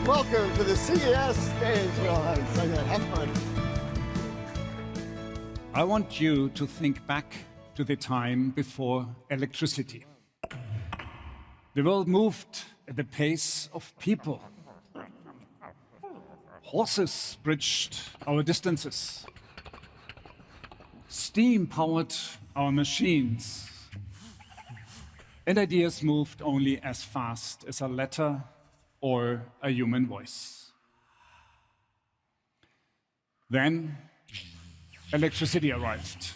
Welcome to the CES stage, Roland. Have fun. I want you to think back to the time before electricity. The world moved at the pace of people. Horses bridged our distances. Steam powered our machines. And ideas moved only as fast as a letter or a human voice. Then electricity arrived.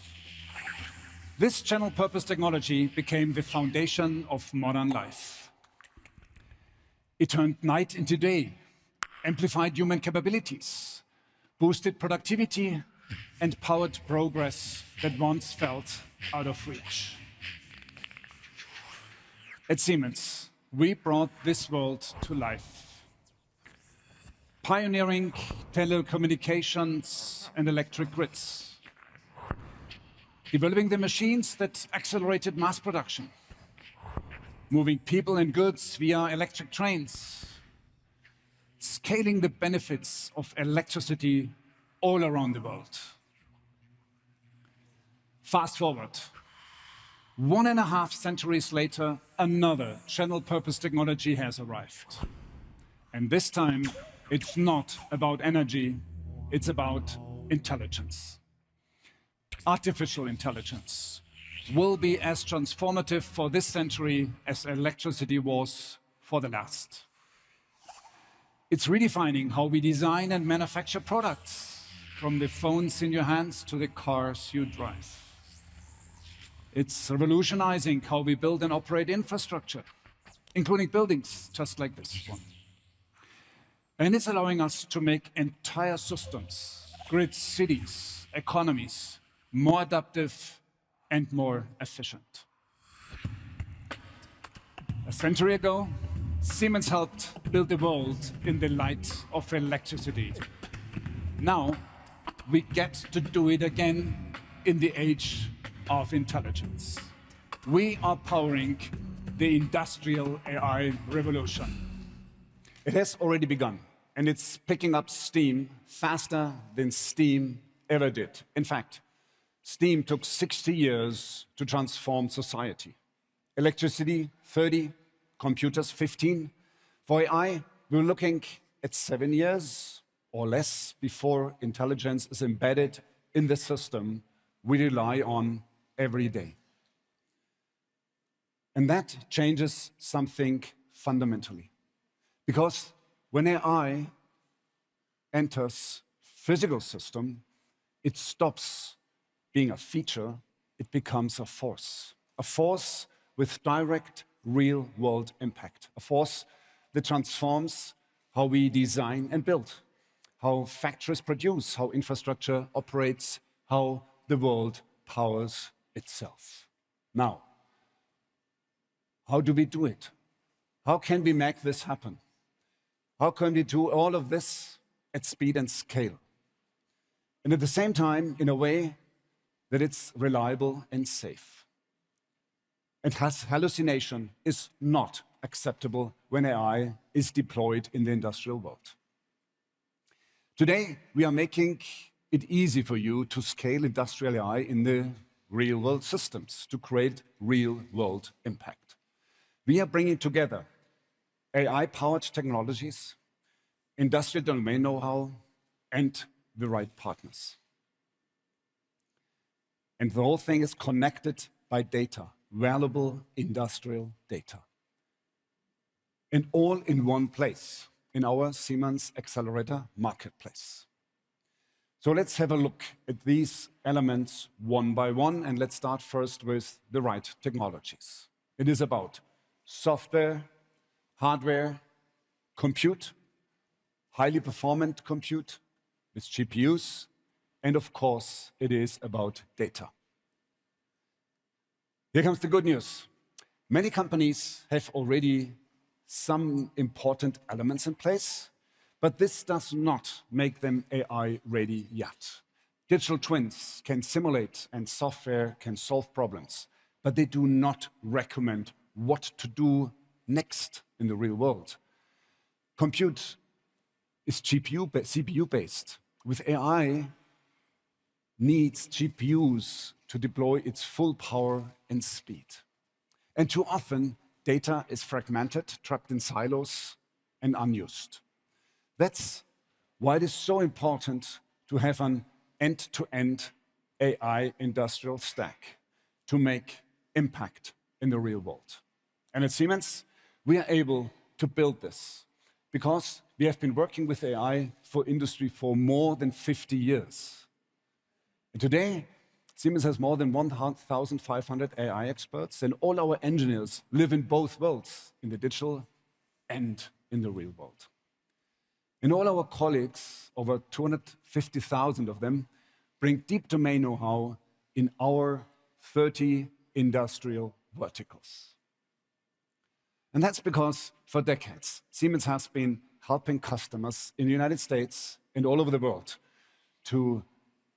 This general-purpose technology became the foundation of modern life. It turned night into day, amplified human capabilities, boosted productivity, and powered progress that once felt out of reach. At Siemens, we brought this world to life, pioneering telecommunications and electric grids, developing the machines that accelerated mass production, moving people and goods via electric trains, scaling the benefits of electricity all around the world. Fast forward, 1.5 centuries later, another general-purpose technology has arrived. And this time, it's not about energy, it's about intelligence. Artificial intelligence will be as transformative for this century as electricity was for the last. It's redefining how we design and manufacture products, from the phones in your hands to the cars you drive. It's revolutionizing how we build and operate infrastructure, including buildings just like this one. And it's allowing us to make entire systems, grids, cities, economies, more adaptive and more efficient. A century ago, Siemens helped build the world in the light of electricity. Now, we get to do it again in the age of intelligence. We are powering the industrial AI revolution. It has already begun, and it's picking up steam faster than steam ever did. In fact, steam took 60 years to transform society. Electricity, 30, computers, 15. For AI, we're looking at 7 years or less before intelligence is embedded in the system we rely on every day. And that changes something fundamentally. Because when AI enters physical system, it stops being a feature, it becomes a force with direct real-world impact, a force that transforms how we design and build, how factories produce, how infrastructure operates, how the world powers itself. Now, how do we do it? How can we make this happen? How can we do all of this at speed and scale? And at the same time, in a way that it's reliable and safe. And hallucination is not acceptable when AI is deployed in the industrial world. Today, we are making it easy for you to scale industrial AI in the real-world systems to create real-world impact. We are bringing together AI-powered technologies, industrial domain know-how, and the right partners. And the whole thing is connected by data, valuable industrial data. And all in one place, in our Siemens Accelerator Marketplace. So let's have a look at these elements one by one, and let's start first with the right technologies. It is about software, hardware, compute, highly performant compute with GPUs, and of course, it is about data. Here comes the good news. Many companies have already some important elements in place, but this does not make them AI ready yet. Digital twins can simulate and software can solve problems, but they do not recommend what to do next in the real world. Compute is CPU based. With AI, needs GPUs to deploy its full power and speed. And too often, data is fragmented, trapped in silos, and unused. That's why it is so important to have an end-to-end AI industrial stack to make impact in the real world. And at Siemens, we are able to build this because we have been working with AI for industry for more than 50 years. And today, Siemens has more than 1,500 AI experts, and all our engineers live in both worlds, in the digital and in the real world. And all our colleagues, over 250,000 of them, bring deep domain know-how in our 30 industrial verticals. And that's because for decades, Siemens has been helping customers in the United States and all over the world to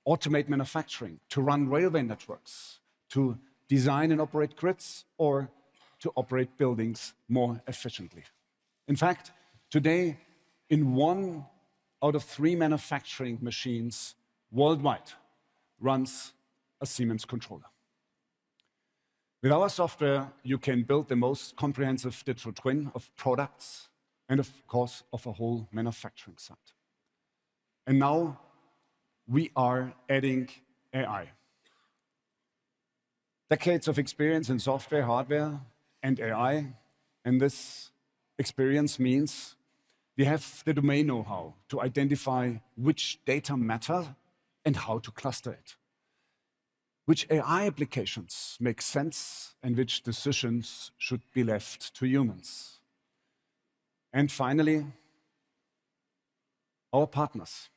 automate manufacturing, to run railway networks, to design and operate grids, or to operate buildings more efficiently. In fact, today, in 1 out of 3 manufacturing machines worldwide runs a Siemens controller. With our software, you can build the most comprehensive digital twin of products and, of course, of a whole manufacturing site. And now we are adding AI. Decades of experience in software, hardware, and AI, and this experience means we have the domain know-how to identify which data matter and how to cluster it, which AI applications make sense and which decisions should be left to humans. And finally, our partners.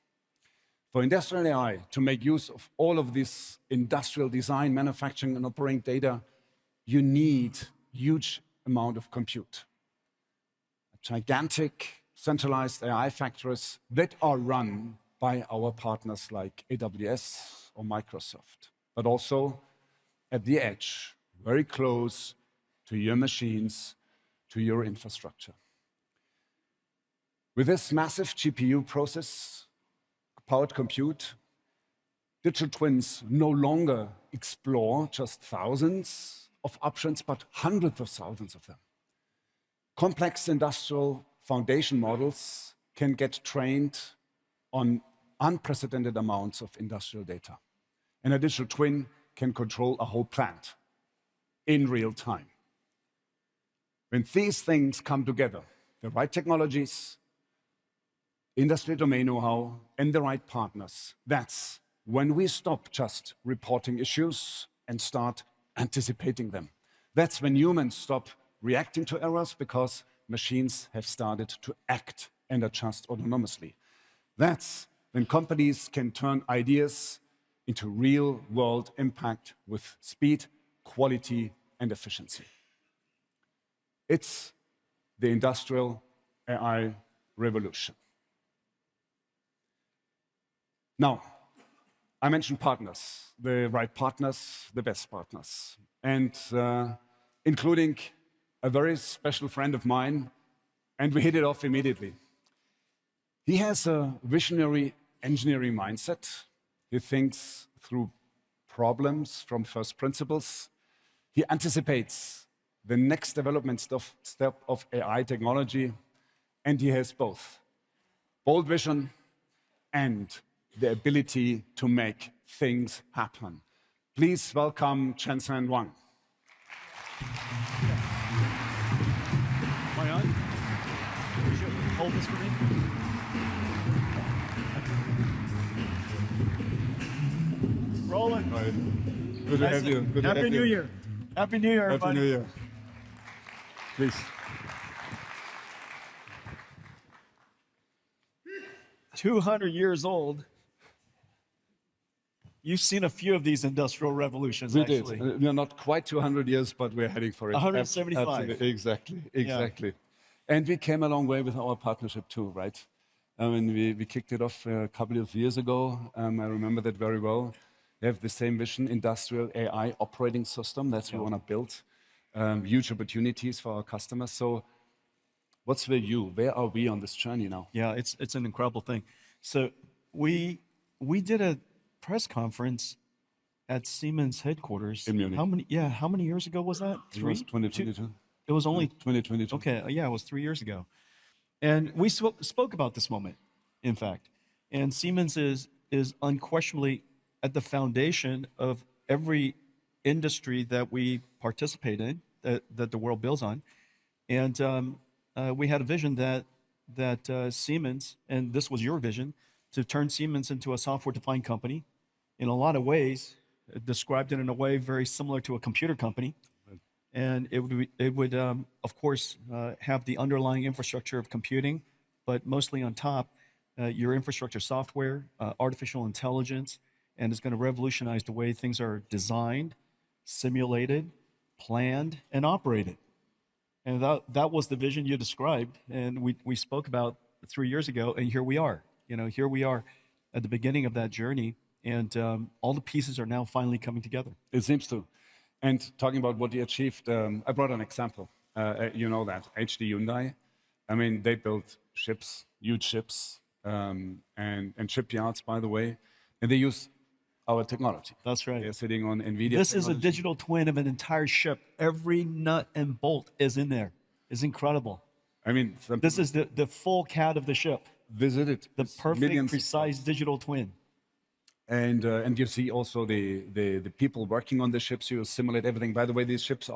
For industrial AI to make use of all of this industrial design, manufacturing, and operating data, you need huge amount of compute. Gigantic centralized AI factories that are run by our partners like AWS or Microsoft, but also at the edge, very close to your machines, to your infrastructure. With this massive GPU process, powered compute, digital twins no longer explore just thousands of options, but hundreds of thousands of them. Complex industrial foundation models can get trained on unprecedented amounts of industrial data. And a digital twin can control a whole plant in real time. When these things come together, the right technologies, industry domain know-how, and the right partners, that's when we stop just reporting issues and start anticipating them. That's when humans stop reacting to errors because machines have started to act and adjust autonomously. That's when companies can turn ideas into real-world impact with speed, quality, and efficiency. It's the industrial AI revolution. Now, I mentioned partners, the right partners, the best partners, and including a very special friend of mine, and we hit it off immediately. He has a visionary engineering mindset. He thinks through problems from first principles. He anticipates the next development step of AI technology, and he has both bold vision and the ability to make things happen. Please welcome Jensen and Huang. Am I on? Hold this for me. Roland. Right. Good to have you. Good to Happy have New you. Year. Happy New Year, everybody. Happy New Year. Please. 200 years old. You've seen a few of these industrial revolutions, We actually. did. We're not quite 200 years, but we're heading for it. 175. Absolutely. Exactly. And we came a long way with our partnership too, right? I mean, we kicked it off a couple of years ago. I remember that very well. We have the same vision, industrial AI operating system. That's what we want to build. Huge opportunities for our customers. So What's the you? Where are we on this journey now? Yeah, it's an incredible thing. So we did a press conference at Siemens headquarters. In Munich. How many years ago was that? It was 2022. It was only 2022. okay. Yeah, it was 3 years ago, and we spoke about this moment, in fact. And Siemens is unquestionably at the foundation of every industry that we participate in, that the world builds on. And we had a vision that Siemens, and this was your vision, to turn Siemens into a software-defined company. In a lot of ways, described it in a way very similar to a computer company. And it would of course, have the underlying infrastructure of computing, but mostly on top, your infrastructure software, artificial intelligence, and it's going to revolutionize the way things are designed, simulated, planned, and operated. And that was the vision you described, and we spoke about 3 years ago, and here we are. Here we are at the beginning of that journey, and all the pieces are now finally coming together. It seems to. And talking about what you achieved, I brought an example. You know that, HD Hyundai. I mean, they built ships, huge ships, and shipyards, by the way, and they use our technology. That's right. They're sitting on Nvidia. This is a digital twin of an entire ship. Every nut and bolt is in there. It's incredible. I mean, this is the full CAD of the ship. Visit it. The perfect, precise digital twin. And you see also the people working on the ships. You simulate everything. By the way, these ships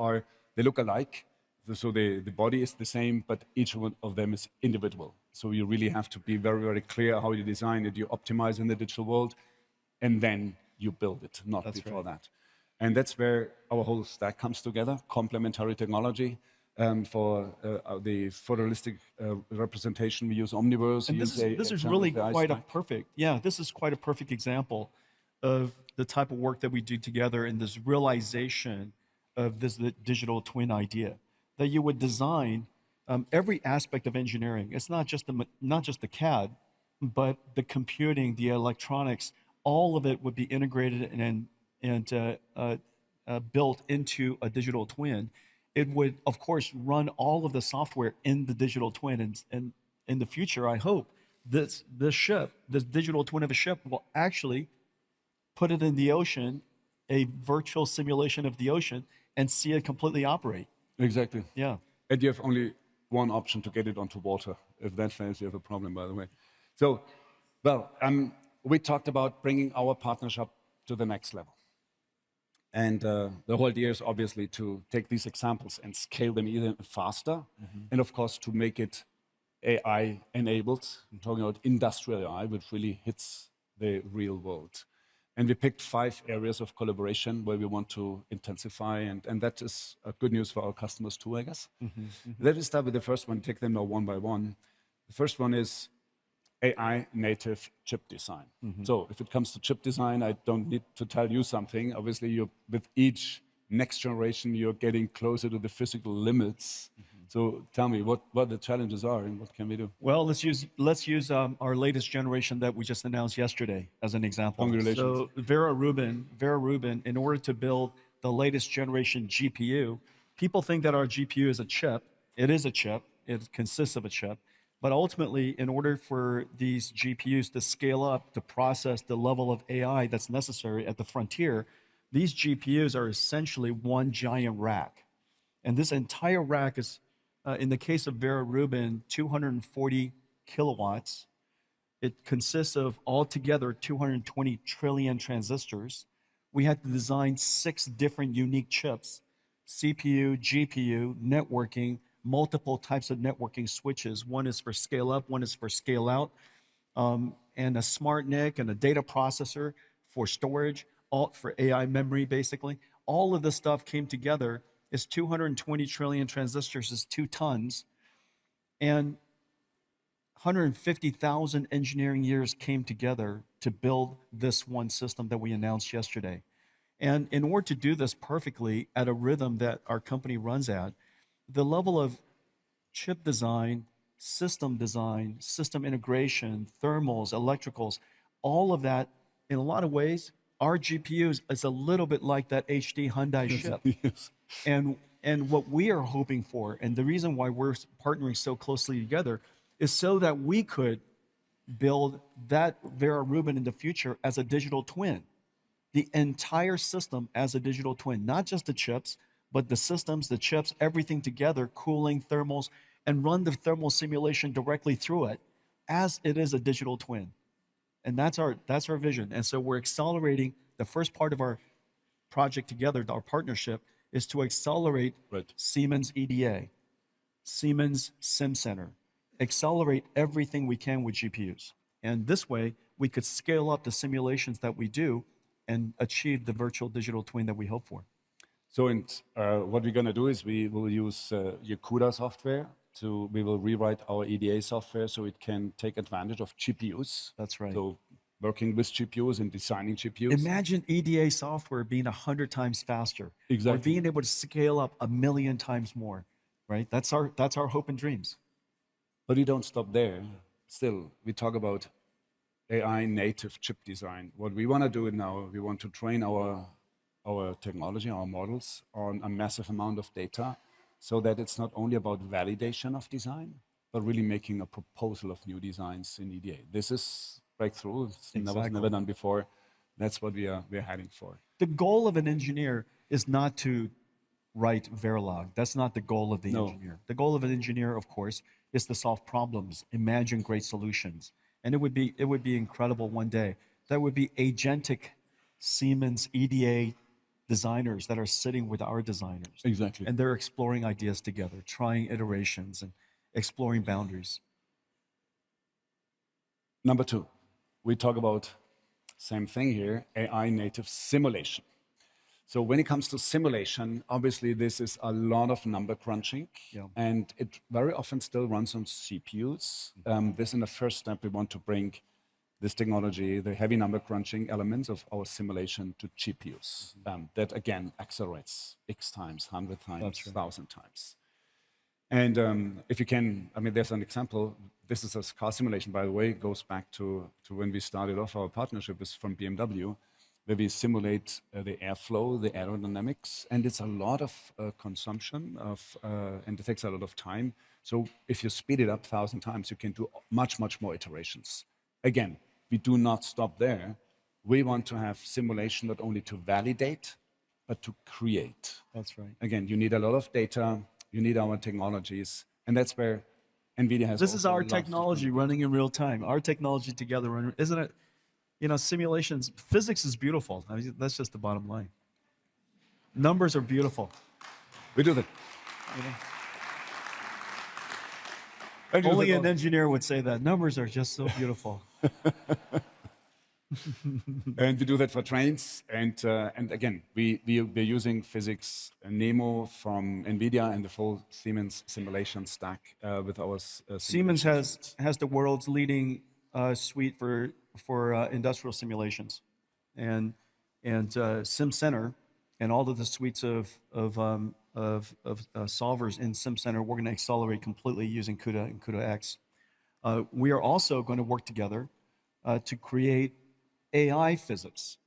they look alike. So the body is the same, but each one of them is individual. So you really have to be very, very clear how you design it. You optimize in the digital world, and then you build it, not That's before right. that. And that's where our whole stack comes together, complementary technology. For the photorealistic representation, we use Omniverse. And this is really quite a perfect example of the type of work that we do together in this realization of this digital twin idea, that you would design every aspect of engineering. It's not just the CAD, but the computing, the electronics, all of it would be integrated and built into a digital twin. It would, of course, run all of the software in the digital twin. And in the future, I hope this digital twin of a ship will actually put it in the ocean, a virtual simulation of the ocean, and see it completely operate. Exactly. Yeah. And you have only one option to get it onto water. If that fails, you have a problem, by the way. So, well, we talked about bringing our partnership to the next level. And the whole idea is obviously to take these examples and scale them even faster. And of course, to make it AI enabled. I'm talking about industrial AI, which really hits the real world. And we picked 5 areas of collaboration where we want to intensify. And that is good news for our customers too, I guess. Let me start with the first one, take them now one by one. The first one is AI native chip design. So if it comes to chip design, I don't need to tell you something. Obviously, with each next generation, you're getting closer to the physical limits. So tell me what the challenges are and what can we do? Well, let's use our latest generation that we just announced yesterday as an example. Congratulations. So Vera Rubin, in order to build the latest generation GPU, people think that our GPU is a chip. It is a chip. It consists of a chip. But ultimately, in order for these GPUs to scale up to process the level of AI that's necessary at the frontier, these GPUs are essentially one giant rack. And this entire rack is, in the case of Vera Rubin, 240 kilowatts. It consists of altogether 220 trillion transistors. We had to design 6 different unique chips: CPU, GPU, networking, multiple types of networking switches. One is for scale up, one is for scale out, and a smart NIC and a data processor for storage, all for AI memory, basically. All of this stuff came together. It's 220 trillion transistors, is 2 tons, and 150,000 engineering years came together to build this one system that we announced yesterday. And in order to do this perfectly at a rhythm that our company runs at, the level of chip design, system integration, thermals, electricals, all of that, in a lot of ways, our GPUs is a little bit like that HD Hyundai ship. Yes. And what we are hoping for, and the reason why we're partnering so closely together, is so that we could build that Vera Rubin in the future as a digital twin. The entire system as a digital twin, not just the chips, but the systems, the chips, everything together, cooling, thermals, and run the thermal simulation directly through it as it is a digital twin. And that's our vision. And so we're accelerating the first part of our project together, our partnership, is to accelerate Siemens EDA, Siemens Sim Center, accelerate everything we can with GPUs. And this way, we could scale up the simulations that we do and achieve the virtual digital twin that we hope for. So what we're going to do is we will use Yakuda software. We will rewrite our EDA software so it can take advantage of GPUs. That's right. So working with GPUs and designing GPUs. Imagine EDA software being 100 times faster. Exactly. Or being able to scale up 1,000,000 times more, right? That's our hope and dreams. But we don't stop there. Still, we talk about AI native chip design. What we want to do now, we want to train our technology, our models on a massive amount of data so that it's not only about validation of design, but really making a proposal of new designs in EDA. This is breakthrough. It's never done before. That's what we're heading for. The goal of an engineer is not to write Verilog. That's not the goal of the engineer. The goal of an engineer, of course, is to solve problems, imagine great solutions. And it would be incredible one day. There would be agentic Siemens EDA designers that are sitting with our designers. Exactly. And they're exploring ideas together, trying iterations and exploring boundaries. Number two, we talk about same thing here, AI native simulation. So when it comes to simulation, obviously this is a lot of number crunching, and it very often still runs on CPUs. This in the first step, we want to bring this technology, the heavy number crunching elements of our simulation to GPUs. That again accelerates X times, 100 times, 1,000 times. And if you can, I mean, there's an example. This is a car simulation, by the way. It goes back to when we started off our partnership is from BMW, where we simulate the airflow, the aerodynamics, and it's a lot of consumption and it takes a lot of time. So if you speed it up 1,000 times, you can do much, much more iterations. Again, we do not stop there. We want to have simulation not only to validate, but to create. That's right. Again, you need a lot of data, you need our technologies, and that's where Nvidia has. This is our technology running in real time. Our technology together, isn't it? You know, simulations, physics is beautiful. I mean, that's just the bottom line. Numbers are beautiful. We do that. You know? Only an engineer would say that. Numbers are just so beautiful. And we do that for trains. And again, we're using physics Nemo from Nvidia and the full Siemens simulation stack with our Siemens has the world's leading suite for industrial simulations, and Sim Center and all of the suites of solvers in Sim Center, we're going to accelerate completely using CUDA and CUDA X. We are also going to work together to create AI physics,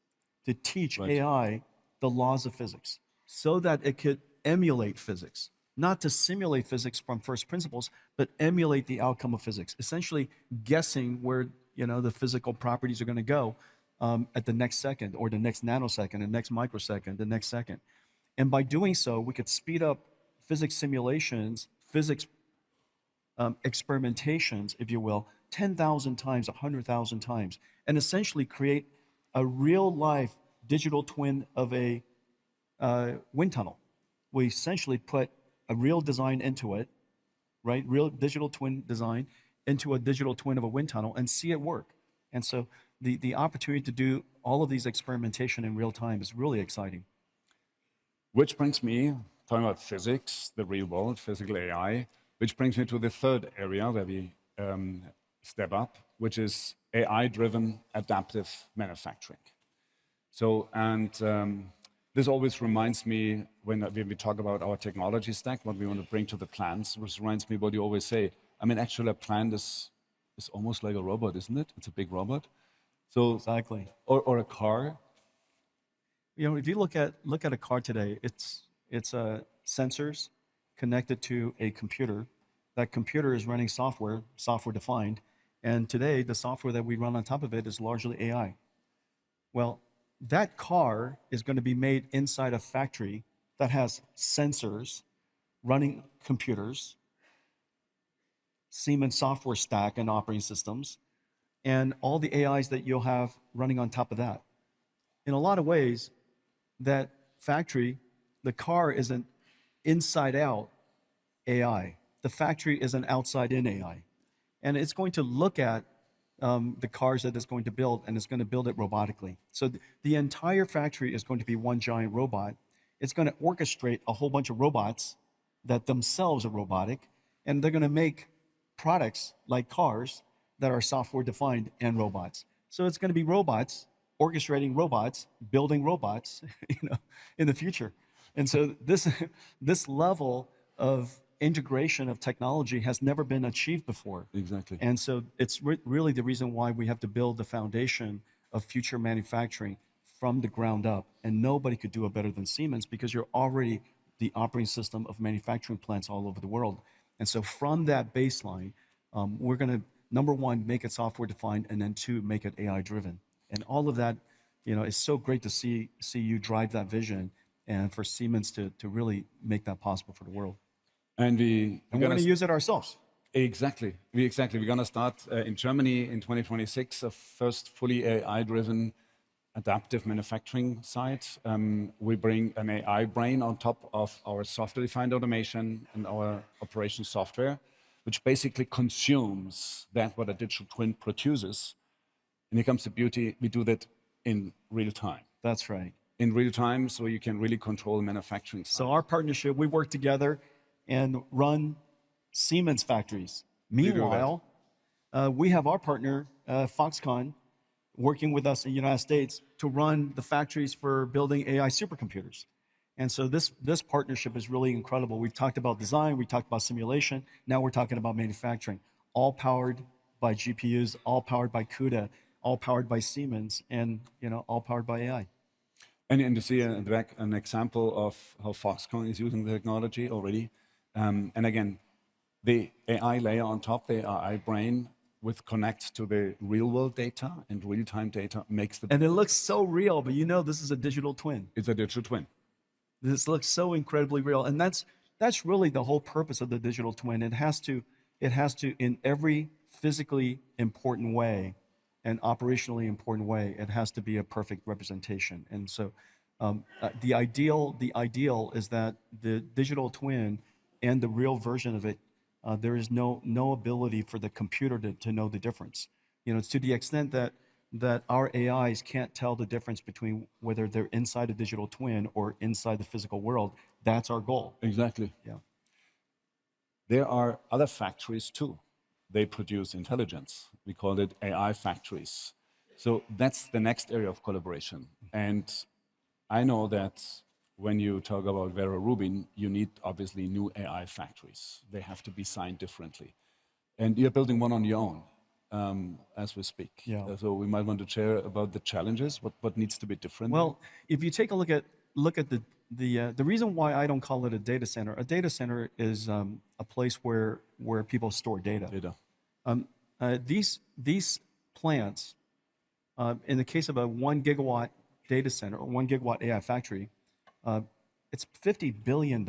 to teach AI the laws of physics, so that it could emulate physics, not to simulate physics from first principles, but emulate the outcome of physics, essentially guessing where the physical properties are going to go at the next second, or the next nanosecond, the next microsecond, the next second. And by doing so, we could speed up physics simulations, physics experimentations, if you will, 10,000 times, 100,000 times, and essentially create a real-life digital twin of a wind tunnel. We essentially put a real design into it, right? Real digital twin design into a digital twin of a wind tunnel and see it work. And so the opportunity to do all of these experimentation in real time is really exciting. Which brings me, talking about physics, the real world, physical AI, which brings me to the third area where we step up, which is AI-driven adaptive manufacturing. So, this always reminds me when we talk about our technology stack, what we want to bring to the plants, which reminds me what you always say. I mean, actually, a plant is almost like a robot, isn't it? It's a big robot. So exactly. Or a car. If you look at a car today, it's sensors connected to a computer. That computer is running software, software defined, and today the software that we run on top of it is largely AI. Well, that car is going to be made inside a factory that has sensors running computers, Siemens software stack and operating systems, and all the AIs that you'll have running on top of that. In a lot of ways, that factory, the car is an inside out AI. The factory is an outside in AI. And it's going to look at the cars that it's going to build, and it's going to build it robotically. So the entire factory is going to be one giant robot. It's going to orchestrate a whole bunch of robots that themselves are robotic, and they're going to make products like cars that are software defined and robots. So it's going to be robots orchestrating robots, building robots, in the future. And so this level of integration of technology has never been achieved before. Exactly. And so it's really the reason why we have to build the foundation of future manufacturing from the ground up. And nobody could do it better than Siemens, because you're already the operating system of manufacturing plants all over the world. And so from that baseline, we're going to, number one, make it software defined, and then two, make it AI driven. And all of that, it's so great to see you drive that vision, and for Siemens to really make that possible for the world. And we're going to use it ourselves. Exactly. We're going to start in Germany in 2026, a first fully AI-driven adaptive manufacturing site. We bring an AI brain on top of our software-defined automation and our operation software, which basically consumes what a digital twin produces. And here comes the beauty: we do that in real time. That's right. In real time, so you can really control the manufacturing side. So our partnership, we work together and run Siemens factories. Meanwhile, we have our partner, Foxconn, working with us in the United States to run the factories for building AI supercomputers. And so this partnership is really incredible. We've talked about design, we talked about simulation, now we're talking about manufacturing, all powered by GPUs, all powered by CUDA, all powered by Siemens, and all powered by AI. And to see in the back an example of how Foxconn is using the technology already. And again, the AI layer on top, the AI brain, with connects to the real world data and real time data, makes the. And it looks so real, but this is a digital twin. It's a digital twin. This looks so incredibly real, and that's really the whole purpose of the digital twin. It has to, in every physically important way and operationally important way, it has to be a perfect representation. And so, the ideal is that the digital twin and the real version of it, there is no ability for the computer to know the difference. It's to the extent that our AIs can't tell the difference between whether they're inside a digital twin or inside the physical world. That's our goal. Exactly. Yeah. There are other factories too. They produce intelligence. We call it AI factories. So that's the next area of collaboration. And I know that when you talk about Vera Rubin, you need obviously new AI factories. They have to be signed differently. And you're building one on your own as we speak. Yeah. So we might want to share about the challenges, what needs to be different. Well, if you take a look at the reason why I don't call it a data center is a place where people store data. These plants, in the case of a 1 gigawatt data center or 1 gigawatt AI factory, it's $50 billion.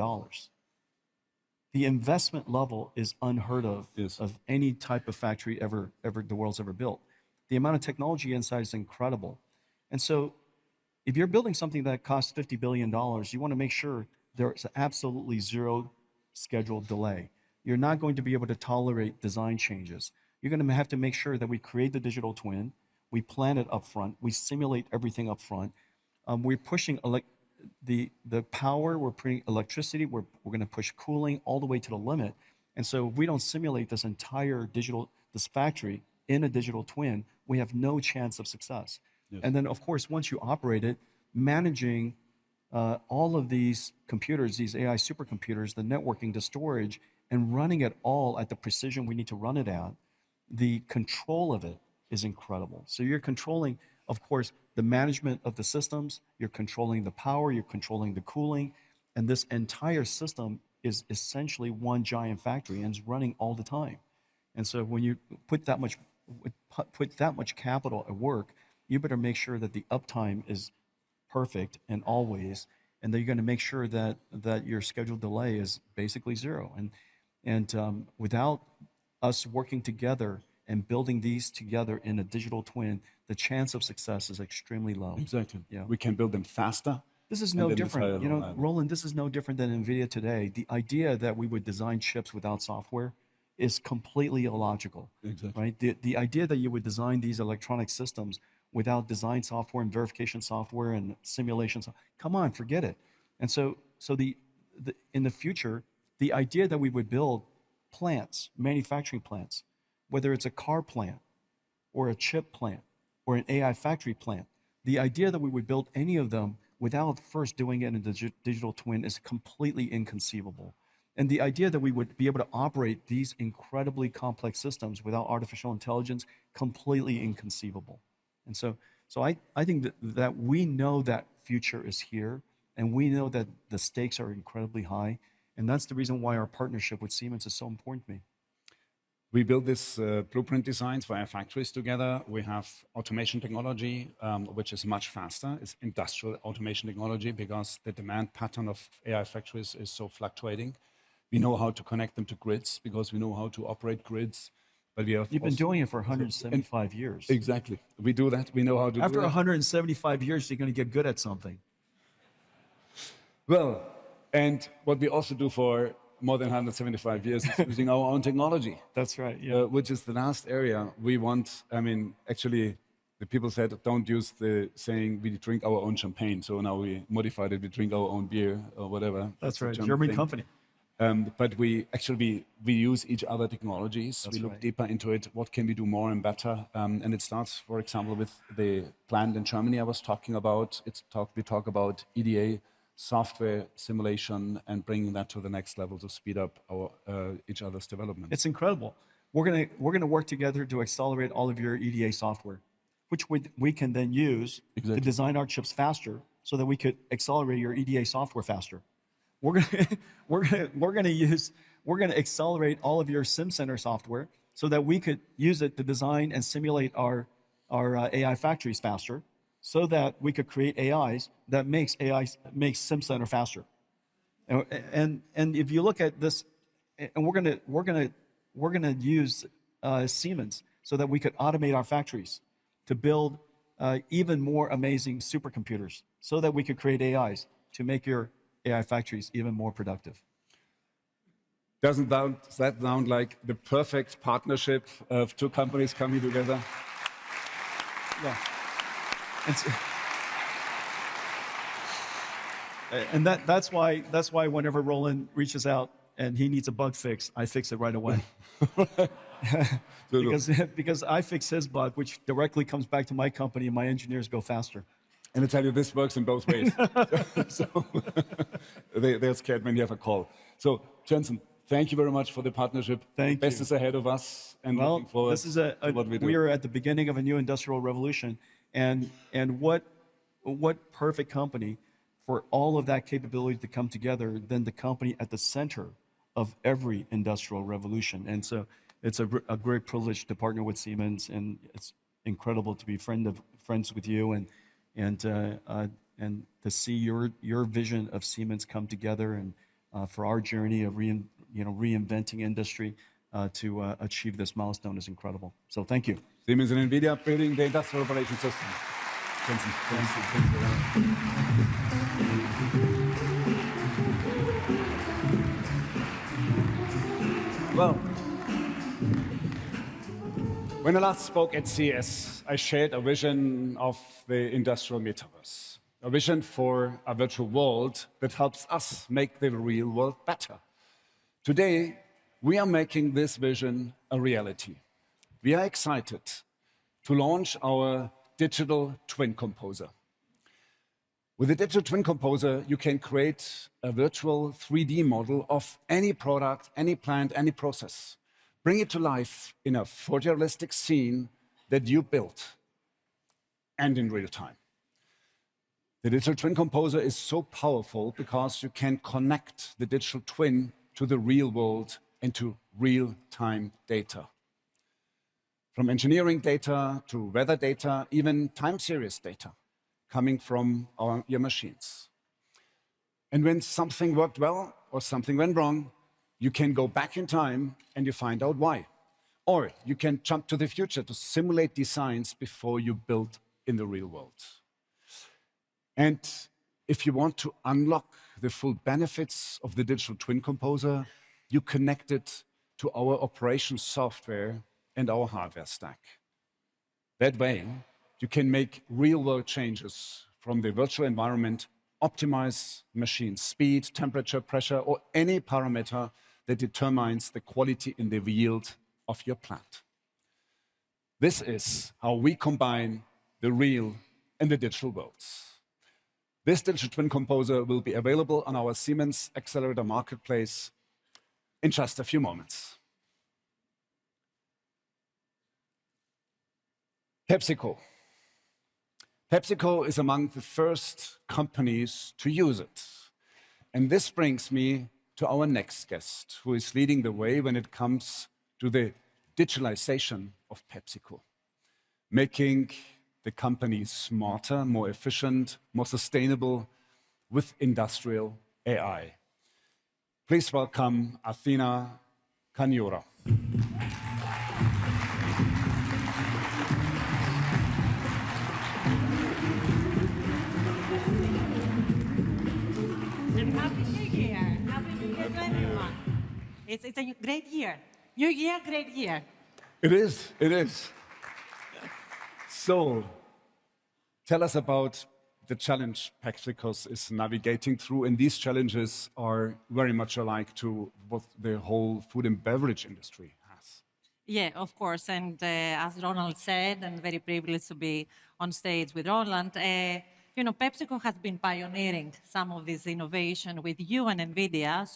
The investment level is unheard of of any type of factory ever the world's ever built. The amount of technology inside is incredible. And so if you're building something that costs $50 billion, you want to make sure there's absolutely zero scheduled delay. You're not going to be able to tolerate design changes. You're going to have to make sure that we create the digital twin, we plan it up front, we simulate everything up front. We're pushing the power, we're putting electricity, we're going to push cooling all the way to the limit. And so if we don't simulate this entire this factory in a digital twin, we have no chance of success. Yes. And then, of course, once you operate it, managing all of these computers, these AI supercomputers, the networking, the storage, and running it all at the precision we need to run it at, the control of it is incredible. So you're controlling, of course, the management of the systems, you're controlling the power, you're controlling the cooling, And this entire system is essentially one giant factory and is running all the time. And so when you put that much capital at work, you better make sure that the uptime is perfect and always, and that you're going to make sure that your scheduled delay is basically zero. And without us working together and building these together in a digital twin, the chance of success is extremely low. Exactly. Yeah. We can build them faster. This is and no then it's different. highly You know, reliable. Roland, this is no different than Nvidia today. The idea that we would design chips without software is completely illogical. Exactly. Right? The idea that you would design these electronic systems without design software and verification software and simulation, come on, forget it. And so in the future, the idea that we would build plants, manufacturing plants, whether it's a car plant or a chip plant or an AI factory plant, the idea that we would build any of them without first doing it in the digital twin is completely inconceivable. And the idea that we would be able to operate these incredibly complex systems without artificial intelligence, completely inconceivable. And so I think that we know that future is here, and we know that the stakes are incredibly high, and that's the reason why our partnership with Siemens is so important to me. We build this blueprint designs for our factories together. We have automation technology, which is much faster. It's industrial automation technology because the demand pattern of AI factories is so fluctuating. We know how to connect them to grids because we know how to operate grids. But we have You've been doing it for 175 years. Exactly. We do that. We know how to After do that. 175 years, you're going to get good at something. Well, and what we also do for more than 175 years is using our own technology. That's right, yeah. Which is the last area we want. I mean, actually, the people said, don't use the saying, we drink our own champagne. So now we modified it, we drink our own beer or whatever. That's right, a German thing. company. But we use each other technologies. That's we look right. deeper into it. What can we do more and better? And it starts, for example, with the plant in Germany I was talking about. We talk about EDA, software simulation, and bringing that to the next level to speed up our each other's development. It's incredible. We're gonna work together to accelerate all of your EDA software, which we can then use to design our chips faster, so that we could accelerate your EDA software faster. We're gonna accelerate all of your SimCenter software, so that we could use it to design and simulate our AI factories faster, so that we could create AIs that makes SimCenter faster. And if you look at this, and we're gonna use Siemens so that we could automate our factories to build even more amazing supercomputers, so that we could create AIs to make your AI factories even more productive. Doesn't that sound like the perfect partnership of two companies coming together? Yeah. And that's why whenever Roland reaches out and he needs a bug fix, I fix it right away. because I fix his bug, which directly comes back to my company, and my engineers go faster. And I tell you, this works in both ways. So they're scared when you have a call. So, Jensen, thank you very much for the partnership. Thank you. Best is ahead of us, and looking forward this is to what we do. We are at the beginning of a new industrial revolution, and what perfect company for all of that capability to come together than the company at the center of every industrial revolution. And so it's a great privilege to partner with Siemens, and it's incredible to be friends with you, and to see your vision of Siemens come together, and for our journey of reinventing industry to achieve this milestone is incredible. So thank you. Siemens and Nvidia building the industrial operation system. Jensen, thank you. Well, when I last spoke at CES, I shared a vision of the industrial metaverse, a vision for a virtual world that helps us make the real world better. Today, we are making this vision a reality. We are excited to launch our Digital Twin Composer. With the Digital Twin Composer, you can create a virtual 3D model of any product, any plant, any process. Bring it to life in a photorealistic scene that you built, and in real time. The Digital Twin Composer is so powerful because you can connect the digital twin to the real world and to real-time data. From engineering data to weather data, even time series data coming from your machines. And when something worked well or something went wrong, you can go back in time and you find out why. Or you can jump to the future to simulate designs before you build in the real world. And if you want to unlock the full benefits of the Digital Twin Composer, you connect it to our operations software and our hardware stack. That way, you can make real-world changes from the virtual environment, optimize machine speed, temperature, pressure, or any parameter that determines the quality in the yield of your plant. This is how we combine the real and the digital worlds. This Digital Twin Composer will be available on our Siemens Accelerator Marketplace in just a few moments. PepsiCo. PepsiCo is among the first companies to use it. And this brings me to our next guest, who is leading the way when it comes to the digitalization of PepsiCo, making the company smarter, more efficient, more sustainable with industrial AI. Please welcome Athina Kanioura. And Happy New Year. Happy New Year to everyone. It's a great year. New year, great year. It is, it is. So, tell us about the challenge PepsiCo is navigating through, and these challenges are very much alike to what the whole food and beverage industry has. Yeah, of course. And as Ronald said, I'm very privileged to be on stage with Roland. PepsiCo has been pioneering some of this innovation with you and Nvidia.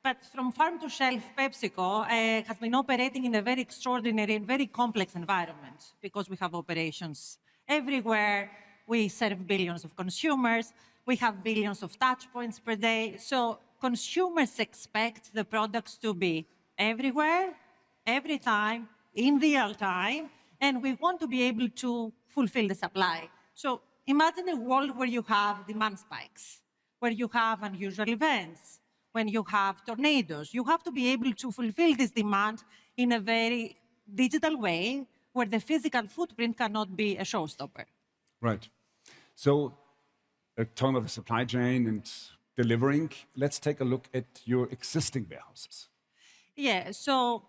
But from farm to shelf, PepsiCo has been operating in a very extraordinary and very complex environment because we have operations everywhere. We serve billions of consumers. We have billions of touch points per day. So consumers expect the products to be everywhere, every time, in real time, and we want to be able to fulfill the supply. So imagine a world where you have demand spikes, where you have unusual events, when you have tornadoes. You have to be able to fulfill this demand in a very digital way where the physical footprint cannot be a showstopper. Right. So, talking about the supply chain and delivering, let's take a look at your existing warehouses. Yeah, so,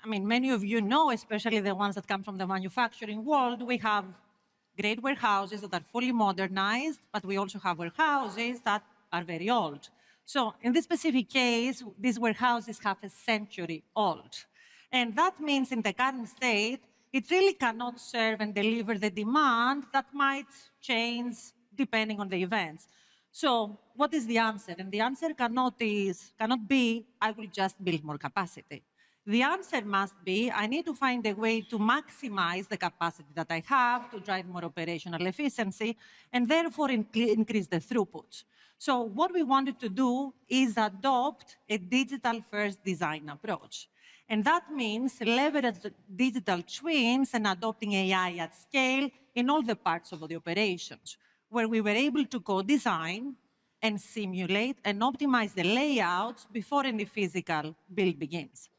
many of you know, especially the ones that come from the manufacturing world, we have great warehouses that are fully modernized, but we also have warehouses that are very old. So in this specific case, these warehouses have a century old. And that means in the current state, it really cannot serve and deliver the demand that might change depending on the events. So what is the answer? And the answer cannot be, I will just build more capacity. The answer must be, I need to find a way to maximize the capacity that I have to drive more operational efficiency and therefore increase the throughput. So what we wanted to do is adopt a digital-first design approach. And that means leverage digital twins and adopting AI at scale in all the parts of the operations, where we were able to co-design and simulate and optimize the layouts before any physical build begins.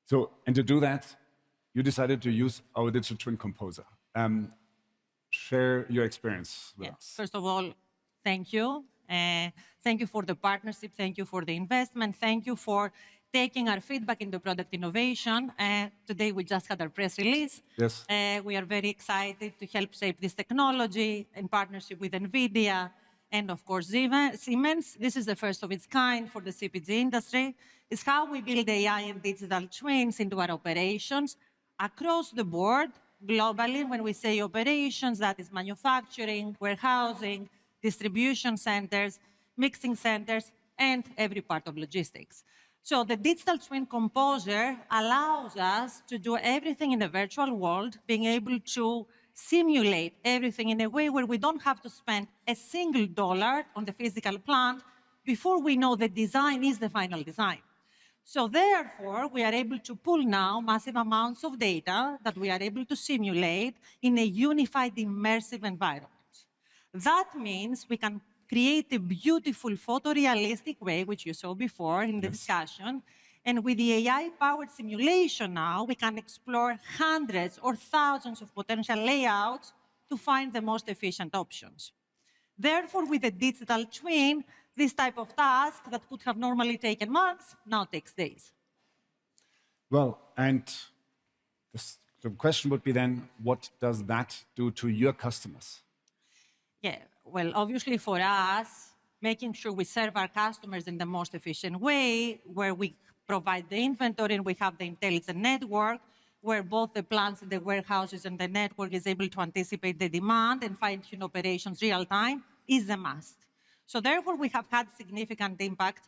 So, and to do that, you decided to use our Digital Twin Composer. Share your experience with us. First of all, thank you. Thank you for the partnership. Thank you for the investment. Thank you for taking our feedback into product innovation. Today, we just had our press release. Yes. We are very excited to help shape this technology in partnership with Nvidia and, of course, Siemens. This is the first of its kind for the CPG industry. It's how we build AI and digital twins into our operations across the board, globally. When we say operations, that is manufacturing, warehousing, distribution centers, mixing centers, and every part of logistics. So the Digital Twin Composer allows us to do everything in the virtual world, being able to simulate everything in a way where we don't have to spend a single dollar on the physical plant before we know the design is the final design. So therefore, we are able to pull now massive amounts of data that we are able to simulate in a unified, immersive environment. That means we can create a beautiful photorealistic way, which you saw before in the discussion. And with the AI-powered simulation now, we can explore hundreds or thousands of potential layouts to find the most efficient options. Therefore, with a digital twin, this type of task that could have normally taken months now takes days. Well, and the question would be then, what does that do to your customers? Yeah, well, obviously for us, making sure we serve our customers in the most efficient way, where we provide the inventory and we have the intelligent network, where both the plants and the warehouses and the network is able to anticipate the demand and fine-tune operations real time, is a must. So therefore, we have had significant impact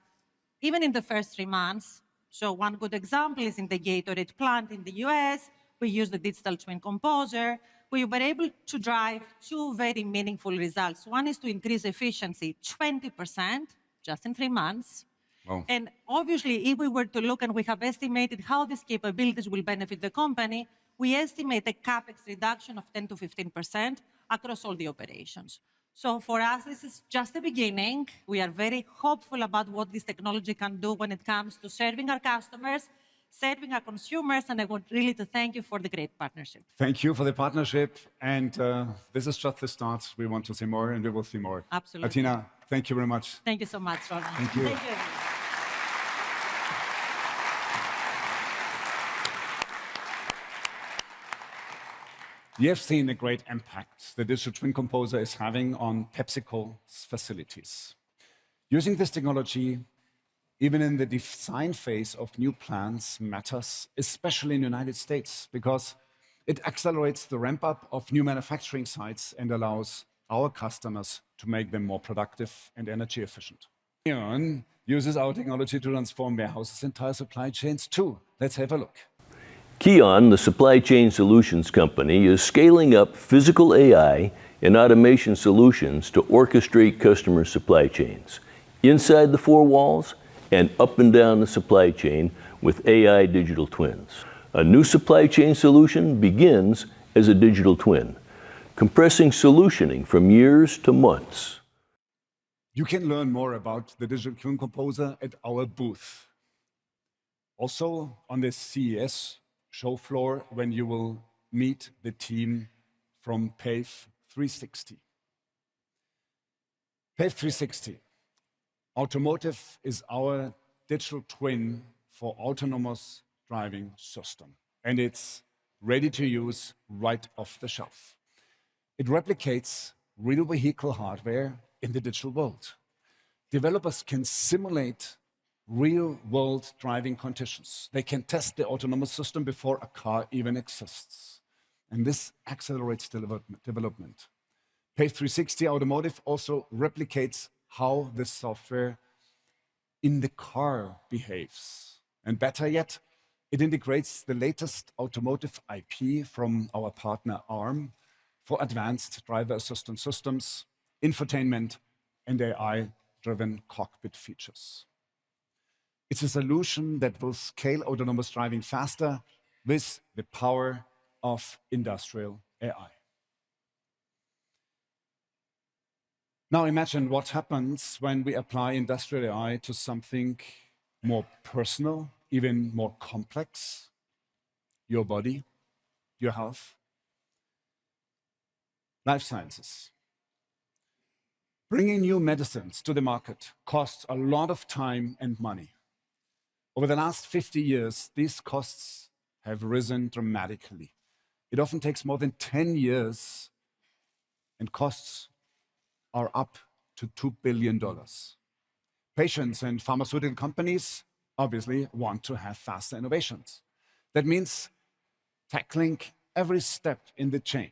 even in the first 3 months. So one good example is in the Gatorade plant in the US. We use the Digital Twin Composer. We were able to drive 2 very meaningful results. One is to increase efficiency 20% just in 3 months. Wow. And obviously, if we were to look and we have estimated how these capabilities will benefit the company, we estimate a CapEx reduction of 10 to 15% across all the operations. So for us, this is just the beginning. We are very hopeful about what this technology can do when it comes to serving our customers, serving our consumers, and I want really to thank you for the great partnership. Thank you for the partnership, and this is just the start. We want to see more, and we will see more. Absolutely. Athina, thank you very much. Thank you so much, Roland. Thank you. Thank you. You have seen the great impact the Digital Twin Composer is having on PepsiCo's facilities. Using this technology, even in the design phase of new plants, matters, especially in the United States, because it accelerates the ramp-up of new manufacturing sites and allows our customers to make them more productive and energy efficient. Huang uses our technology to transform warehouses' entire supply chains too. Let's have a look. Huang, the supply chain solutions company, is scaling up physical AI and automation solutions to orchestrate customer supply chains, inside the 4 walls and up and down the supply chain with AI digital twins. A new supply chain solution begins as a digital twin, compressing solutioning from years to months. You can learn more about the Digital Twin Composer at our booth. Also on the CES show floor when you will meet the team from PAVE 360. PAVE 360. Automotive is our digital twin for autonomous driving system, and it's ready to use right off the shelf. It replicates real vehicle hardware in the digital world. Developers can simulate real-world driving conditions. They can test the autonomous system before a car even exists. And this accelerates development. PAVE 360 Automotive also replicates how the software in the car behaves. And better yet, it integrates the latest automotive IP from our partner ARM for advanced driver assistance systems, infotainment, and AI-driven cockpit features. It's a solution that will scale autonomous driving faster with the power of industrial AI. Now imagine what happens when we apply industrial AI to something more personal, even more complex, your body, your health. Life sciences. Bringing new medicines to the market costs a lot of time and money. Over the last 50 years, these costs have risen dramatically. It often takes more than 10 years, and costs are up to $2 billion. Patients and pharmaceutical companies obviously want to have faster innovations. That means tackling every step in the chain,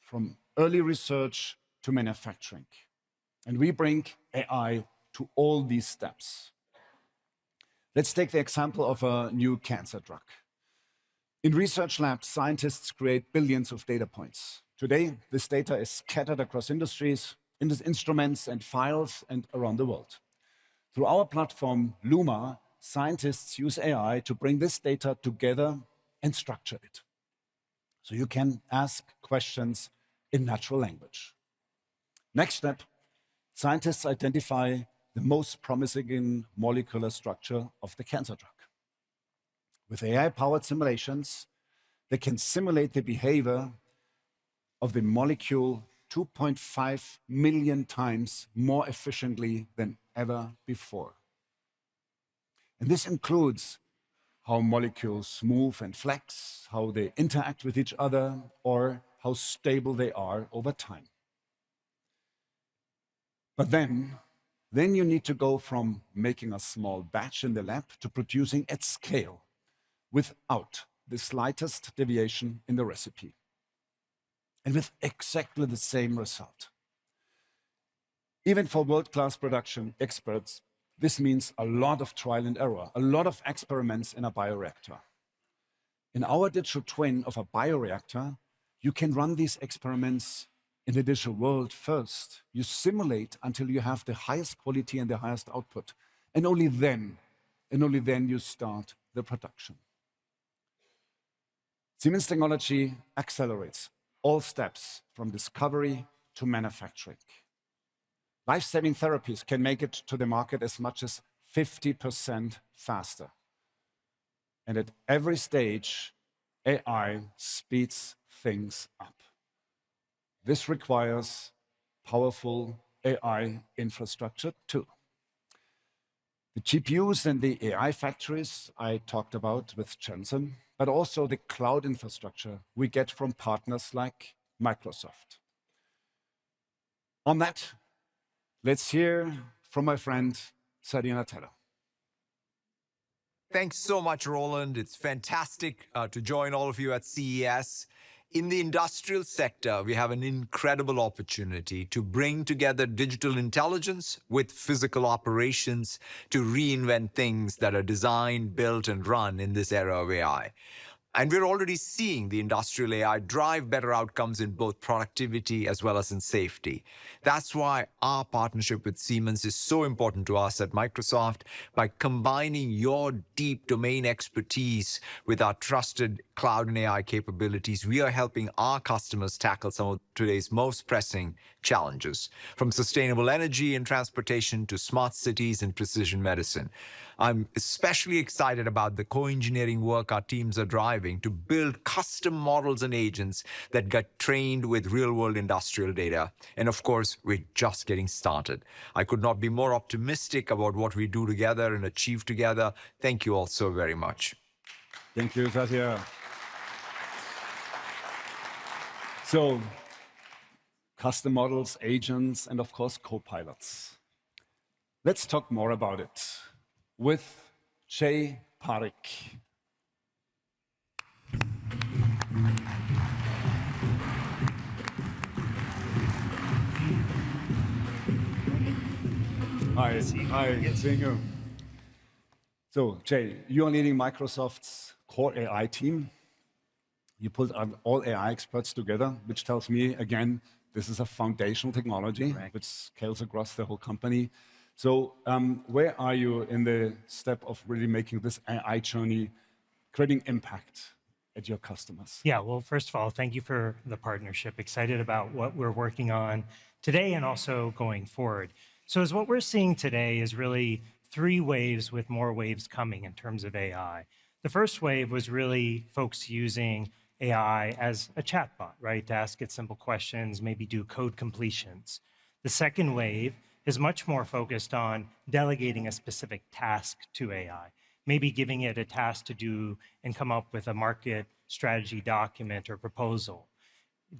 from early research to manufacturing. And we bring AI to all these steps. Let's take the example of a new cancer drug. In research labs, scientists create billions of data points Today, this data is scattered across industries, instruments and files and around the world. Through our platform, Luma, scientists use AI to bring this data together and structure it. So you can ask questions in natural language. Next step, scientists identify the most promising molecular structure of the cancer drug. With AI-powered simulations, they can simulate the behavior of the molecule 2.5 million times more efficiently than ever before. And this includes how molecules move and flex, how they interact with each other, or how stable they are over time. But then you need to go from making a small batch in the lab to producing at scale without the slightest deviation in the recipe, and with exactly the same result. Even for world-class production experts, this means a lot of trial and error, a lot of experiments in a bioreactor. In our digital twin of a bioreactor, you can run these experiments in the digital world first. You simulate until you have the highest quality and the highest output. And only then you start the production. Siemens technology accelerates all steps from discovery to manufacturing. Life-saving therapies can make it to the market as much as 50% faster. And at every stage, AI speeds things up. This requires powerful AI infrastructure too. The GPUs and the AI factories I talked about with Jensen, but also the cloud infrastructure we get from partners like Microsoft. On that, let's hear from my friend Athina Kanioura. Thanks so much, Roland. It's fantastic to join all of you at CES. In the industrial sector, we have an incredible opportunity to bring together digital intelligence with physical operations to reinvent things that are designed, built, and run in this era of AI. And we're already seeing the industrial AI drive better outcomes in both productivity as well as in safety. That's why our partnership with Siemens is so important to us at Microsoft. By combining your deep domain expertise with our trusted cloud and AI capabilities, we are helping our customers tackle some of today's most pressing challenges, from sustainable energy and transportation to smart cities and precision medicine. I'm especially excited about the co-engineering work our teams are driving to build custom models and agents that get trained with real-world industrial data. And of course, we're just getting started. I could not be more optimistic about what we do together and achieve together. Thank you all so very much. Thank you, Satya. So, custom models, agents, and of course, co-pilots. Let's talk more about it with Jay Parikh. Hi, seeing you. So, Jay, you are leading Microsoft's core AI team. You pulled all AI experts together, which tells me, again, this is a foundational technology which scales across the whole company. So where are you in the step of really making this AI journey, creating impact at your customers? Yeah, well, first of all, thank you for the partnership. Excited about what we're working on today and also going forward. So as what we're seeing today is really 3 waves with more waves coming in terms of AI. The first wave was really folks using AI as a chatbot, right? To ask it simple questions, maybe do code completions. The second wave is much more focused on delegating a specific task to AI, maybe giving it a task to do and come up with a market strategy document or proposal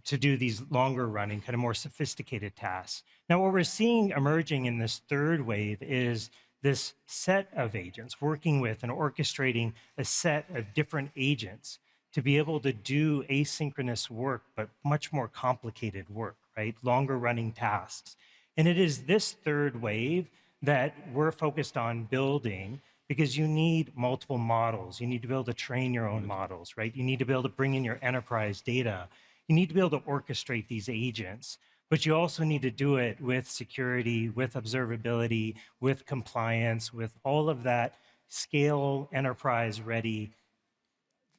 to do these longer running, kind of more sophisticated tasks. Now, what we're seeing emerging in this third wave is this set of agents working with and orchestrating a set of different agents to be able to do asynchronous work, but much more complicated work, right? Longer running tasks. And it is this third wave that we're focused on building because you need multiple models. You need to be able to train your own models, right? You need to be able to bring in your enterprise data. you need to be able to orchestrate these agents, but you also need to do it with security, with observability, with compliance, with all of that scale enterprise-ready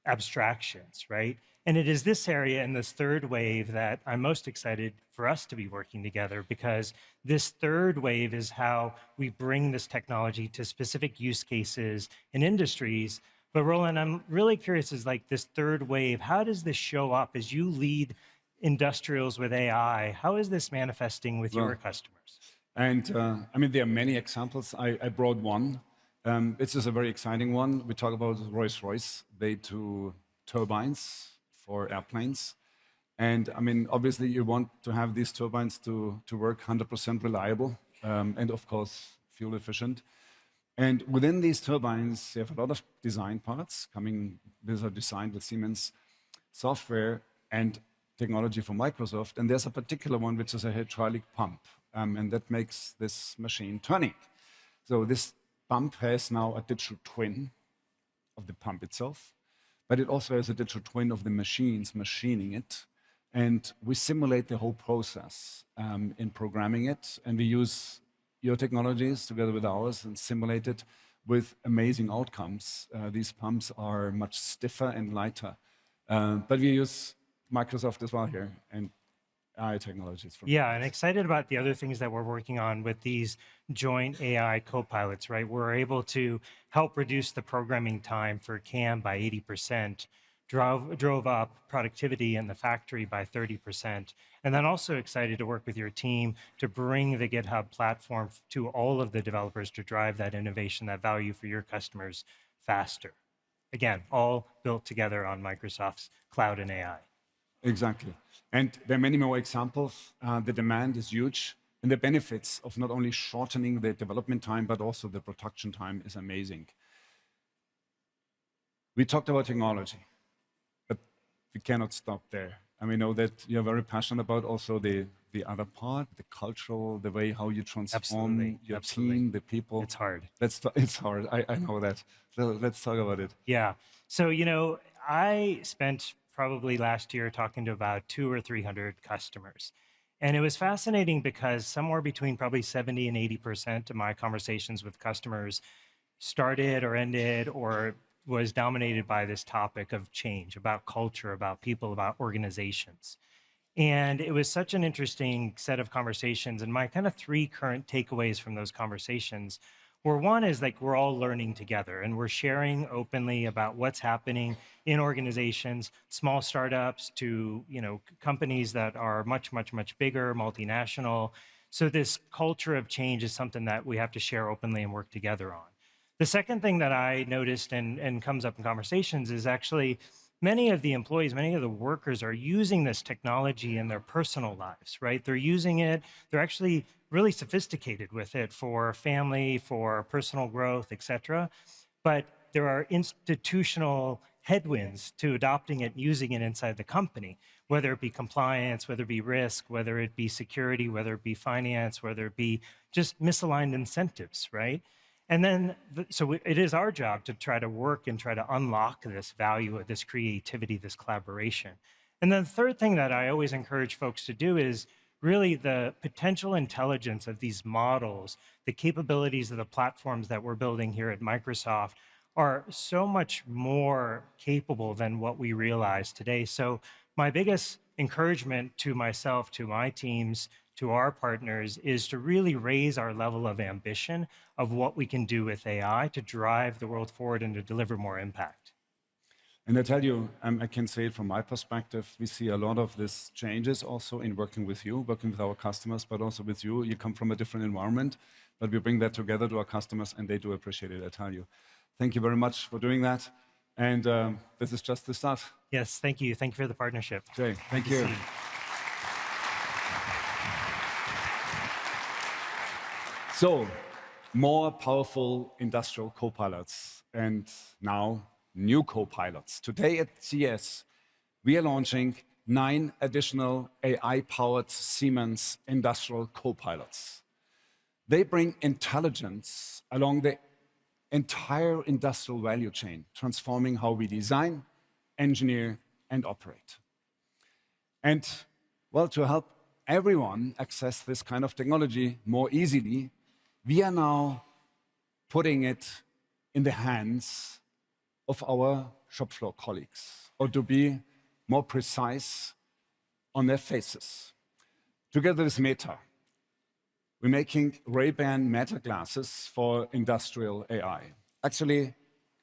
abstractions, right? And it is this area and this third wave that I'm most excited for us to be working together, because this third wave is how we bring this technology to specific use cases and industries. But Roland, I'm really curious, is like this third wave, how does this show up as you lead industrials with AI? How is this manifesting with your customers? And I mean, there are many examples. I brought one. This is a very exciting one. We talk about Rolls-Royce. They do turbines for airplanes. And I mean, obviously, you want to have these turbines to work 100% reliable and, of course, fuel efficient. And within these turbines, you have a lot of design parts coming. These are designed with Siemens software and technology from Microsoft. And there's a particular one, which is a hydraulic pump. And that makes this machine turning. So this pump has now a digital twin of the pump itself, but it also has a digital twin of the machines machining it. And we simulate the whole process in programming it. And we use your technologies together with ours and simulate it with amazing outcomes. These pumps are much stiffer and lighter. But we use Microsoft as well here and AI technologies. Yeah, and excited about the other things that we're working on with these joint AI co-pilots, right? We're able to help reduce the programming time for CAM by 80%, drove up productivity in the factory by 30%. And then also excited to work with your team to bring the GitHub platform to all of the developers to drive that innovation, that value for your customers faster. Again, all built together on Microsoft's cloud and AI. Exactly. And there are many more examples. The demand is huge. And the benefits of not only shortening the development time, but also the production time is amazing. We talked about technology, but we cannot stop there. And we know that you're very passionate about also the other part, the cultural, the way how you transform your team, the people. It's hard. It's hard. I know that. So let's talk about it. Yeah. So, you know, I spent probably last year talking to about 200 or 300 customers. And it was fascinating because somewhere between probably 70 and 80% of my conversations with customers started or ended or was dominated by this topic of change, about culture, about people, about organizations. And it was such an interesting set of conversations. And my kind of three current takeaways from those conversations were, one is like we're all learning together and we're sharing openly about what's happening in organizations, small startups to, you know, companies that are much, much, much bigger, multinational. So this culture of change is something that we have to share openly and work together on. The second thing that I noticed and comes up in conversations is actually many of the employees, many of the workers are using this technology in their personal lives, right? They're using it, they're actually really sophisticated with it for family, for personal growth, et cetera. But there are institutional headwinds to adopting it, using it inside the company, whether it be compliance, whether it be risk, whether it be security, whether it be finance, whether it be just misaligned incentives, right? And then, so it is our job to try to work and try to unlock this value, this creativity, this collaboration. And then the third thing that I always encourage folks to do is really the potential intelligence of these models, the capabilities of the platforms that we're building here at Microsoft are so much more capable than what we realize today. So my biggest encouragement to myself, to my teams, to our partners is to really raise our level of ambition of what we can do with AI to drive the world forward and to deliver more impact. And I tell you, I can say it from my perspective, we see a lot of these changes also in working with you, working with our customers, but also with you. You come from a different environment, but we bring that together to our customers and they do appreciate it, I tell you. Thank you very much for doing that. And this is just the start. Yes, thank you. Thank you for the partnership. Okay, thank you. So, more powerful industrial co-pilots and now new co-pilots. Today at CES, we are launching 9 additional AI-powered Siemens industrial co-pilots. They bring intelligence along the entire industrial value chain, transforming how we design, engineer, and operate. And, well, to help everyone access this kind of technology more easily, we are now putting it in the hands of our shop floor colleagues, or to be more precise, on their faces. Together with Meta, we're making Ray-Ban Meta glasses for industrial AI. Actually,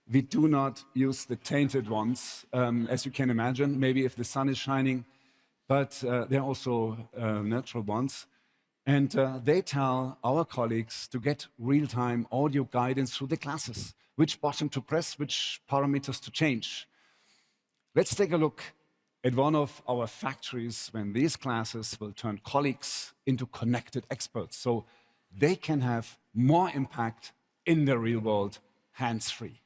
we do not use the tainted ones, as you can imagine, maybe if the sun is shining, but they're also natural ones. And they tell our colleagues to get real-time audio guidance through the glasses, which button to press, which parameters to change. Let's take a look at one of our factories when these glasses will turn colleagues into connected experts, so they can have more impact in the real world, hands-free.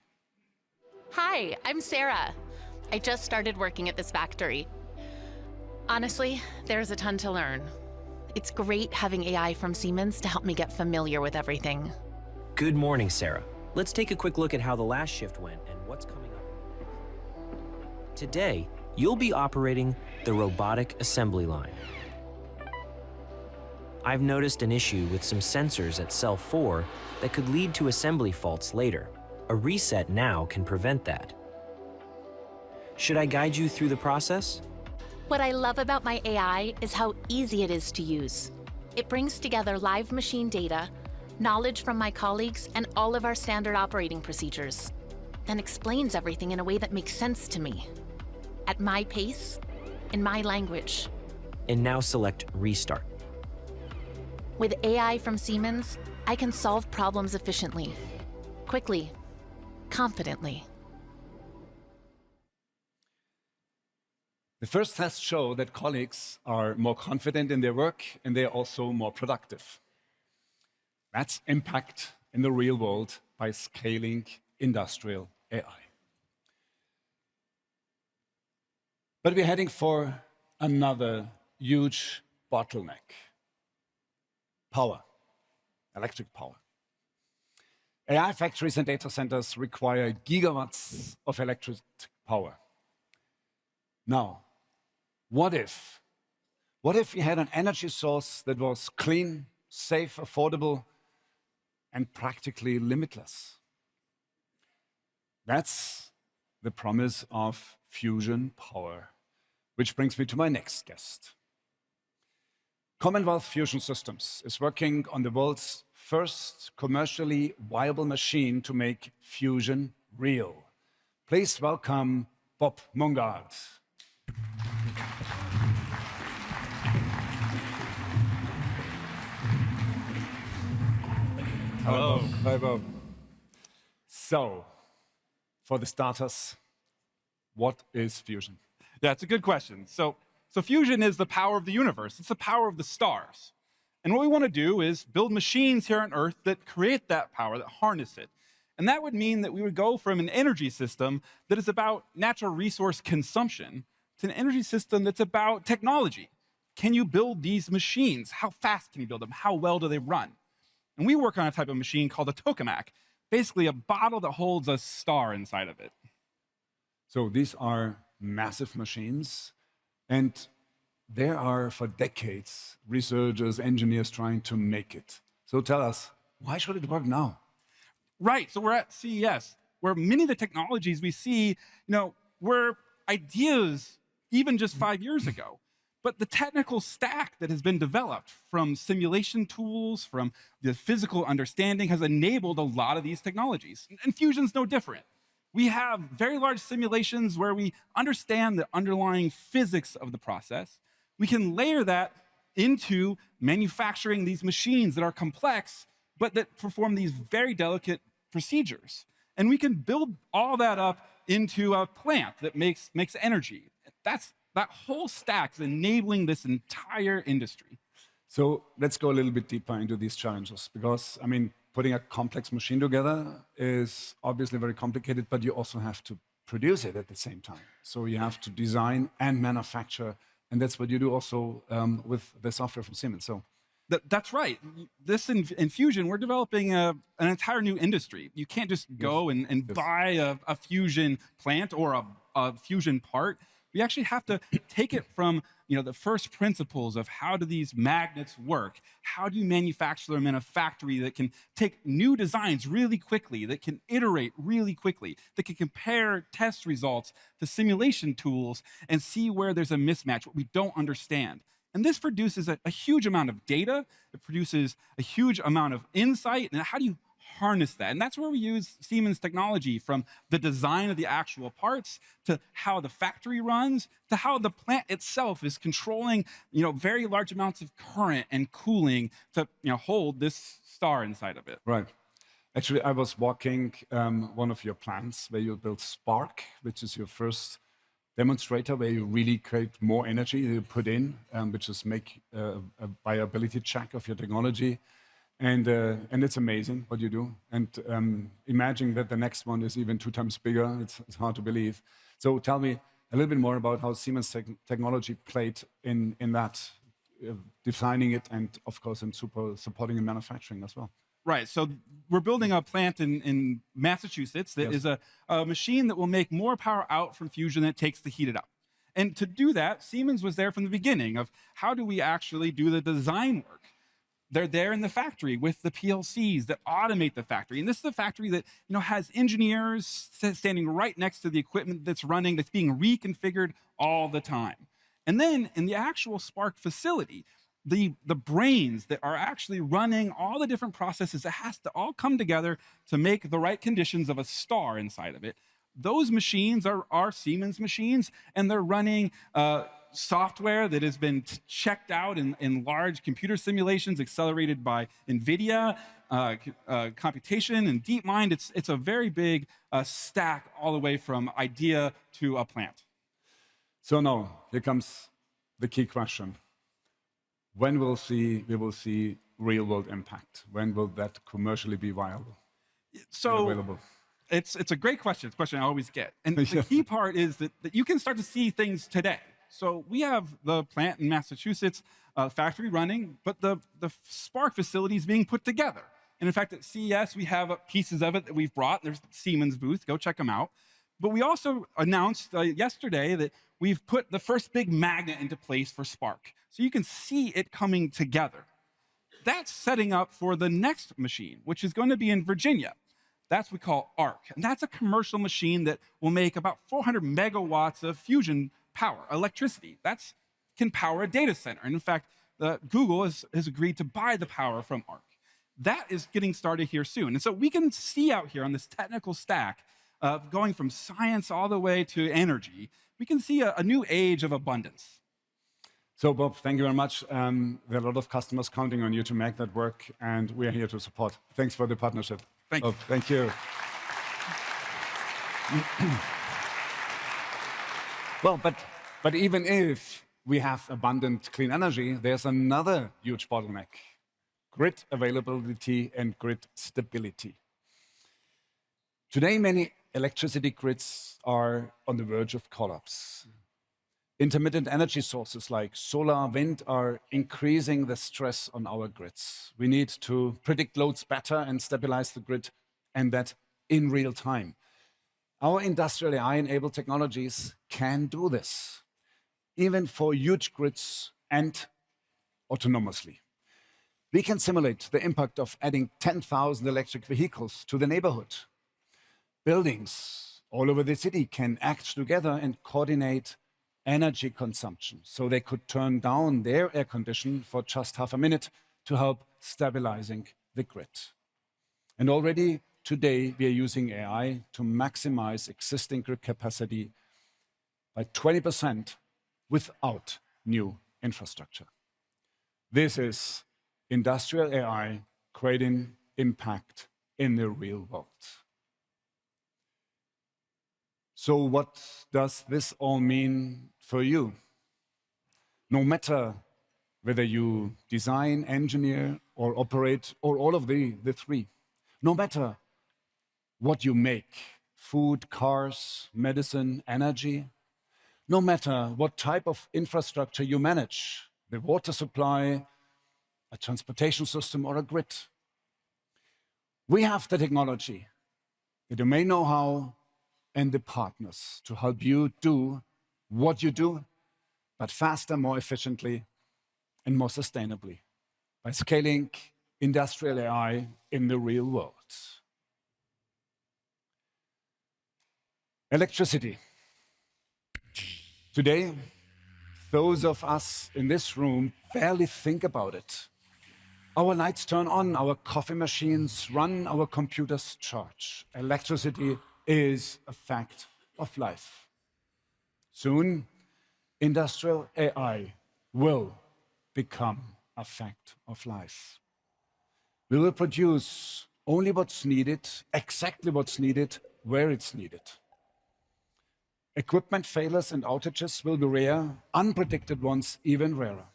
Hi, I'm Sarah. I just started working at this factory. Honestly, there's a ton to learn. It's great having AI from Siemens to help me get familiar with everything. Good morning, Sarah. Let's take a quick look at how the last shift went and what's coming up. Today, you'll be operating the robotic assembly line. I've noticed an issue with some sensors at cell 4 that could lead to assembly faults later. A reset now can prevent that. Should I guide you through the process? What I love about my AI is how easy it is to use. It brings together live machine data, knowledge from my colleagues, and all of our standard operating procedures, then explains everything in a way that makes sense to me. At my pace, in my language. And now select Restart. With AI from Siemens, I can solve problems efficiently, quickly, confidently. The first tests show that colleagues are more confident in their work and they're also more productive. That's impact in the real world by scaling industrial AI. But we're heading for another huge bottleneck: power, electric power. AI factories and data centers require gigawatts of electric power. Now, what if we had an energy source that was clean, safe, affordable, and practically limitless? That's the promise of fusion power, which brings me to my next guest. Commonwealth Fusion Systems is working on the world's first commercially viable machine to make fusion real. Please welcome Bob Mungard. Hello. Hi, Bob. So, for the starters, what is fusion? Yeah, it's a good question. So fusion is the power of the universe. It's the power of the stars. And what we want to do is build machines here on Earth that create that power, that harness it. And that would mean that we would go from an energy system that is about natural resource consumption to an energy system that's about technology. Can you build these machines? How fast can you build them? How well do they run? And we work on a type of machine called a tokamak, basically a bottle that holds a star inside of it. So these are massive machines, and there are, for decades, researchers, engineers trying to make it. So tell us, why should it work now? Right, so we're at CES, where many of the technologies we see, were ideas even just 5 years ago. But the technical stack that has been developed from simulation tools, from the physical understanding, has enabled a lot of these technologies. And fusion's no different. We have very large simulations where we understand the underlying physics of the process. We can layer that into manufacturing these machines that are complex, but that perform these very delicate procedures. And we can build all that up into a plant that makes energy. That whole stack is enabling this entire industry. So let's go a little bit deeper into these challenges, because, putting a complex machine together is obviously very complicated, but you also have to produce it at the same time. So you have to design and manufacture, and that's what you do also with the software from Siemens. So that's right. This in fusion, we're developing an entire new industry. You can't just go and buy a fusion plant or a fusion part. We actually have to take it from the first principles of how do these magnets work? How do you manufacture them in a factory that can take new designs really quickly, that can iterate really quickly, that can compare test results to simulation tools and see where there's a mismatch, what we don't understand. And this produces a huge amount of data. It produces a huge amount of insight. And how do you harness that? And that's where we use Siemens technology, from the design of the actual parts to how the factory runs to how the plant itself is controlling very large amounts of current and cooling to hold this star inside of it. Right. Actually, I was walking one of your plants where you built Spark, which is your first demonstrator where you really create more energy you put in, which is make a viability check of your technology. And it's amazing what you do. And imagine that the next one is even 2 times bigger. It's hard to believe. So tell me a little bit more about how Siemens technology played in that, designing it and, of course, in supporting in manufacturing as well. Right. So we're building a plant in Massachusetts that is a machine that will make more power out from fusion than it takes to heat it up. And to do that, Siemens was there from the beginning of how do we actually do the design work. They're there in the factory with the PLCs that automate the factory. And this is a factory that has engineers standing right next to the equipment that's running, that's being reconfigured all the time. And then in the actual Spark facility, the brains that are actually running all the different processes that has to all come together to make the right conditions of a star inside of it. Those machines are Siemens machines, and they're running software that has been checked out in large computer simulations accelerated by Nvidia, computation and DeepMind. It's a very big stack all the way from idea to a plant. So now, here comes the key question. When we will see real-world impact? When will that commercially be viable? So available? It's a great question. It's a question I always get. And the key part is that you can start to see things today. So we have the plant in Massachusetts, factory running, but the Spark facility is being put together. And in fact, at CES, we have pieces of it that we've brought. There's the Siemens booth. Go check them out. But we also announced yesterday that we've put the first big magnet into place for Spark. So you can see it coming together. That's setting up for the next machine, which is going to be in Virginia. That's what we call ARC. And that's a commercial machine that will make about 400 megawatts of fusion power, electricity. That can power a data center. And in fact, Google has agreed to buy the power from ARC. That is getting started here soon. And so we can see out here on this technical stack, going from science all the way to energy, we can see a new age of abundance. So Bob, thank you very much. There are a lot of customers counting on you to make that work, and we are here to support. Thanks for the partnership. Thank you. Thank you. Well, but even if we have abundant clean energy, there's another huge bottleneck: grid availability and grid stability. Today, many electricity grids are on the verge of collapse. Intermittent energy sources like solar, wind are increasing the stress on our grids. We need to predict loads better and stabilize the grid, and that in real time. Our industrial AI-enabled technologies can do this, even for huge grids and autonomously. We can simulate the impact of adding 10,000 electric vehicles to the neighborhood. Buildings all over the city can act together and coordinate energy consumption, so they could turn down their air condition for just half a minute to help stabilizing the grid. And already today, we are using AI to maximize existing grid capacity by 20% without new infrastructure. This is industrial AI creating impact in the real world. So what does this all mean for you? No matter whether you design, engineer, or operate, or all of the three, no matter what you make, food, cars, medicine, energy, no matter what type of infrastructure you manage, the water supply, a transportation system, or a grid, we have the technology, the domain know-how, and the partners to help you do what you do, but faster, more efficiently, and more sustainably by scaling industrial AI in the real world. Electricity. Today, those of us in this room barely think about it. Our lights turn on, our coffee machines run, our computers charge. Electricity is a fact of life. Soon, industrial AI will become a fact of life. We will produce only what's needed, exactly what's needed, where it's needed. Equipment failures and outages will be rare, unpredicted ones even rarer.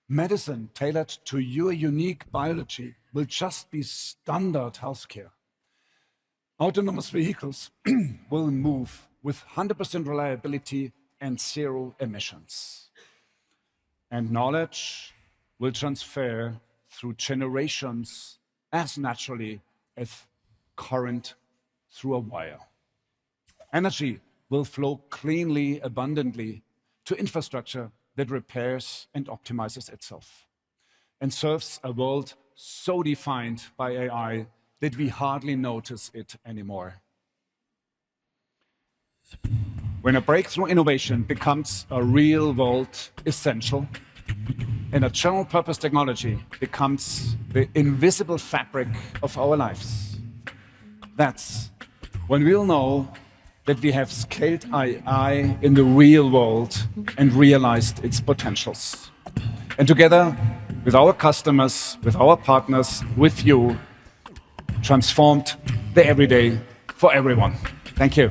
Medicine tailored to your unique biology will just be standard healthcare. Autonomous vehicles will move with 100% reliability and zero emissions. And knowledge will transfer through generations as naturally as current through a wire. Energy will flow cleanly, abundantly to infrastructure that repairs and optimizes itself and serves a world so defined by AI that we hardly notice it anymore. When a breakthrough innovation becomes a real-world essential and a general-purpose technology becomes the invisible fabric of our lives, that's when we'll know that we have scaled AI in the real world and realized its potentials. And together with our customers, with our partners, with you, transformed the everyday for everyone. Thank you.